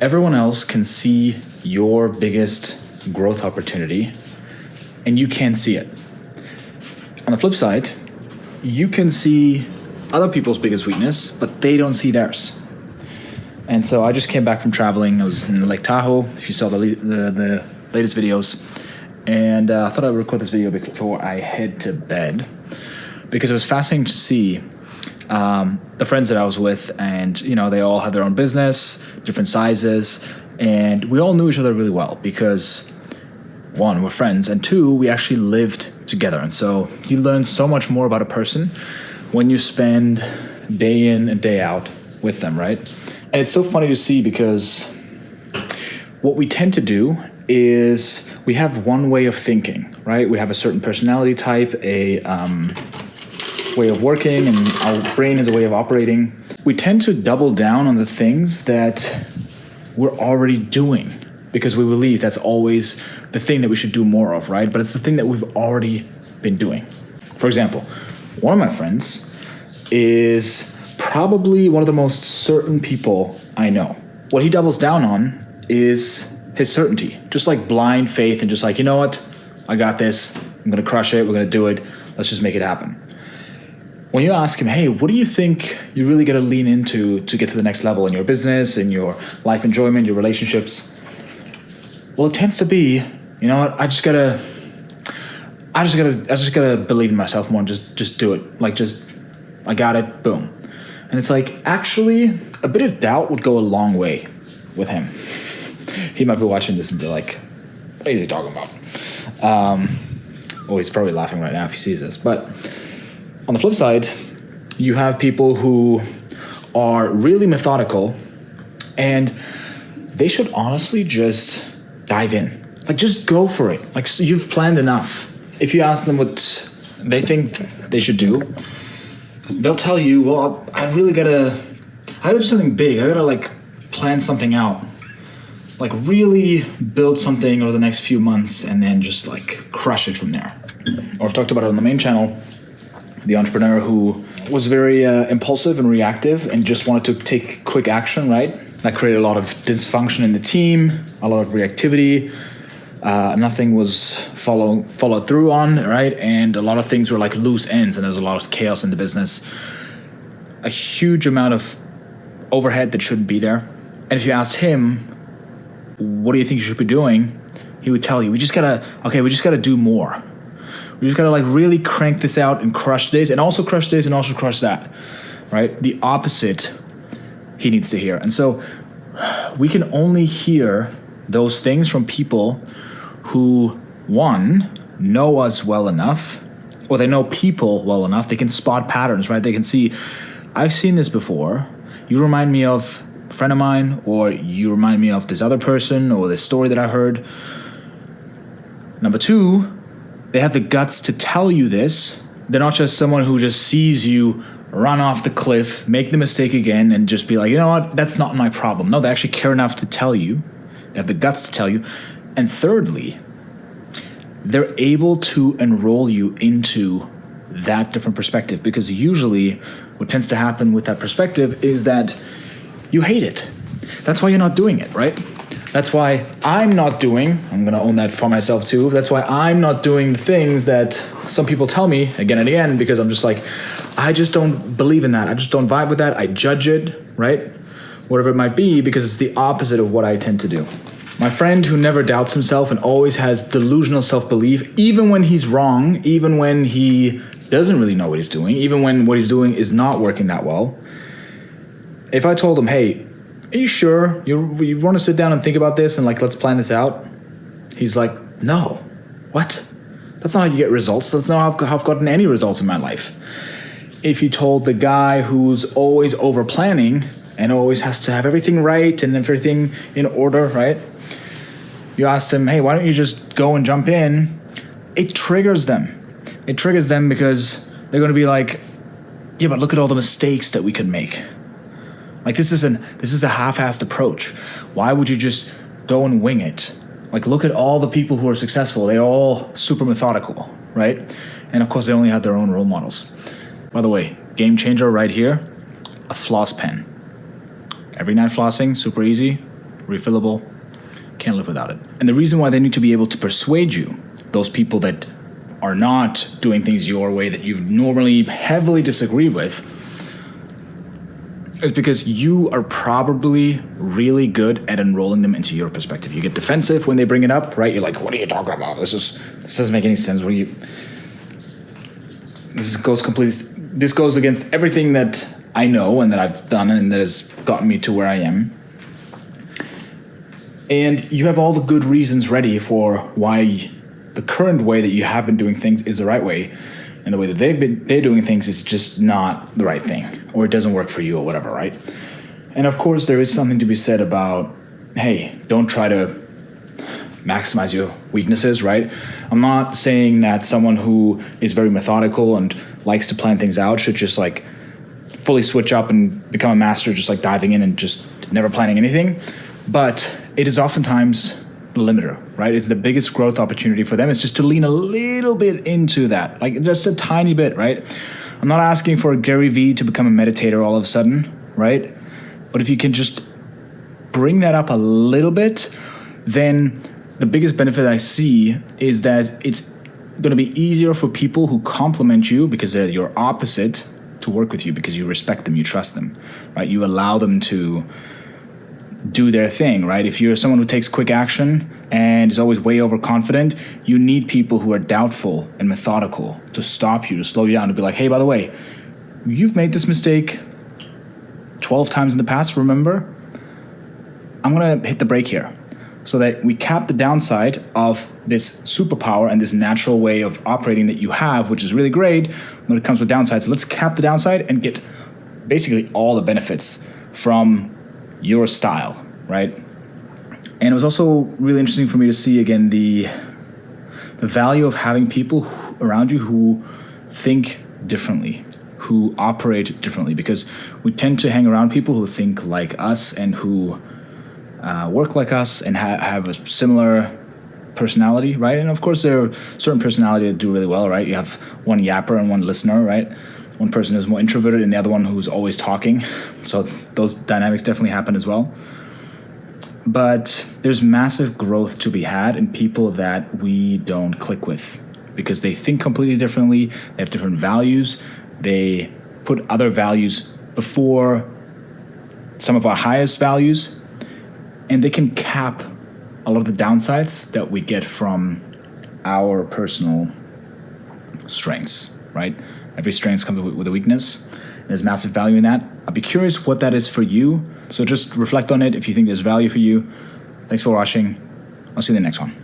everyone else can see your biggest growth opportunity and you can't see it. On the flip side, you can see other people's biggest weakness, but they don't see theirs. And so I just came back from traveling. I was in Lake Tahoe, if you saw the latest videos. And I thought I'd record this video before I head to bed, because it was fascinating to see the friends that I was with, and they all had their own business, different sizes, and we all knew each other really well because, one, we're friends, and two, we actually lived together. And so you learn so much more about a person when you spend day in and day out with them, right? And it's so funny to see, because what we tend to do is we have one way of thinking, right? We have a certain personality type, a way of working, and our brain is a way of operating. We tend to double down on the things that we're already doing because we believe that's always the thing that we should do more of, right? But it's the thing that we've already been doing. For example, one of my friends is probably one of the most certain people I know. What he doubles down on is his certainty, just like blind faith, and just like, you know what, I got this, I'm gonna crush it, we're gonna do it, let's just make it happen. When you ask him, hey, what do you think you really gotta lean into to get to the next level in your business, in your life enjoyment, your relationships? Well, it tends to be, you know what, I just gotta believe in myself more and just do it. Like, I got it, boom. And it's like, actually, a bit of doubt would go a long way with him. He might be watching this and be like, what are you talking about? Well, he's probably laughing right now if he sees this. But on the flip side, you have people who are really methodical, and they should honestly just dive in. Like, just go for it. Like, so you've planned enough. If you ask them what they think they should do, they'll tell you, well, I gotta do something big. I gotta plan something out. Like, really build something over the next few months and then just crush it from there. Or I've talked about it on the main channel, the entrepreneur who was very impulsive and reactive and just wanted to take quick action, right? That created a lot of dysfunction in the team, a lot of reactivity. Nothing was followed through on, right? And a lot of things were like loose ends, and there was a lot of chaos in the business. A huge amount of overhead that shouldn't be there. And if you asked him, what do you think you should be doing? He would tell you, we just gotta do more. We just gotta really crank this out and crush this, and also crush this, and also crush that, right? The opposite he needs to hear. And so we can only hear those things from people who, one, know us well enough, or they know people well enough. They can spot patterns, right? They can see, I've seen this before. You remind me of a friend of mine, or you remind me of this other person, or this story that I heard. Number two, they have the guts to tell you this. They're not just someone who just sees you run off the cliff, make the mistake again, and just be like, you know what, that's not my problem. No, they actually care enough to tell you. They have the guts to tell you. And thirdly, they're able to enroll you into that different perspective, because usually what tends to happen with that perspective is that you hate it. That's why you're not doing it, right? That's why I'm going to own that for myself too. That's why I'm not doing the things that some people tell me again and again, because I'm just like, I just don't believe in that. I just don't vibe with that. I judge it, right? Whatever it might be, because it's the opposite of what I tend to do. My friend who never doubts himself and always has delusional self-belief, even when he's wrong, even when he doesn't really know what he's doing, even when what he's doing is not working that well. If I told him, hey, are you sure you want to sit down and think about this and let's plan this out? He's like, no. What? That's not how you get results. That's not how I've gotten any results in my life. If you told the guy who's always over planning and always has to have everything right and everything in order, right? You asked him, hey, why don't you just go and jump in? It triggers them. It triggers them because they're going to be like, yeah, but look at all the mistakes that we could make. This is a half-assed approach. Why would you just go and wing it? Look at all the people who are successful. They're all super methodical, right? And of course, they only have their own role models. By the way, game changer right here, a floss pen. Every night flossing, super easy. refillable. Can't live without it. And the reason why they need to be able to persuade you, those people that are not doing things your way, that you normally heavily disagree with, is because you are probably really good at enrolling them into your perspective. You get defensive when they bring it up, right? You're like, what are you talking about? This doesn't make any sense. This goes against everything that I know and that I've done and that has gotten me to where I am. And you have all the good reasons ready for why the current way that you have been doing things is the right way, and the way that they're doing things is just not the right thing, or it doesn't work for you or whatever, right? And of course, there is something to be said about, hey, don't try to maximize your weaknesses, right? I'm not saying that someone who is very methodical and likes to plan things out should just like fully switch up and become a master, just like diving in and just never planning anything. But it is oftentimes the limiter, right? It's the biggest growth opportunity for them. It's just to lean a little bit into that, like just a tiny bit, right? I'm not asking for Gary Vee to become a meditator all of a sudden, right? But if you can just bring that up a little bit, then the biggest benefit I see is that it's going to be easier for people who compliment you because they're your opposite to work with you, because you respect them, you trust them, right? You allow them to do their thing, right? If you're someone who takes quick action and is always way overconfident, you need people who are doubtful and methodical to stop you, to slow you down, to be like, hey, by the way, you've made this mistake 12 times in the past, remember? I'm going to hit the brake here so that we cap the downside of this superpower and this natural way of operating that you have, which is really great when it comes with downsides. So let's cap the downside and get basically all the benefits from your style, right? And it was also really interesting for me to see again the value of having people around you who think differently, who operate differently, because we tend to hang around people who think like us and who work like us and have a similar personality, right? And of course, there are certain personalities that do really well, right? You have one yapper and one listener, right? One person is more introverted and the other one who's always talking. So those dynamics definitely happen as well. But there's massive growth to be had in people that we don't click with because they think completely differently. They have different values. They put other values before some of our highest values. And they can cap a lot of the downsides that we get from our personal strengths, right? Every strength comes with a weakness. There's massive value in that. I'd be curious what that is for you. So just reflect on it if you think there's value for you. Thanks for watching. I'll see you in the next one.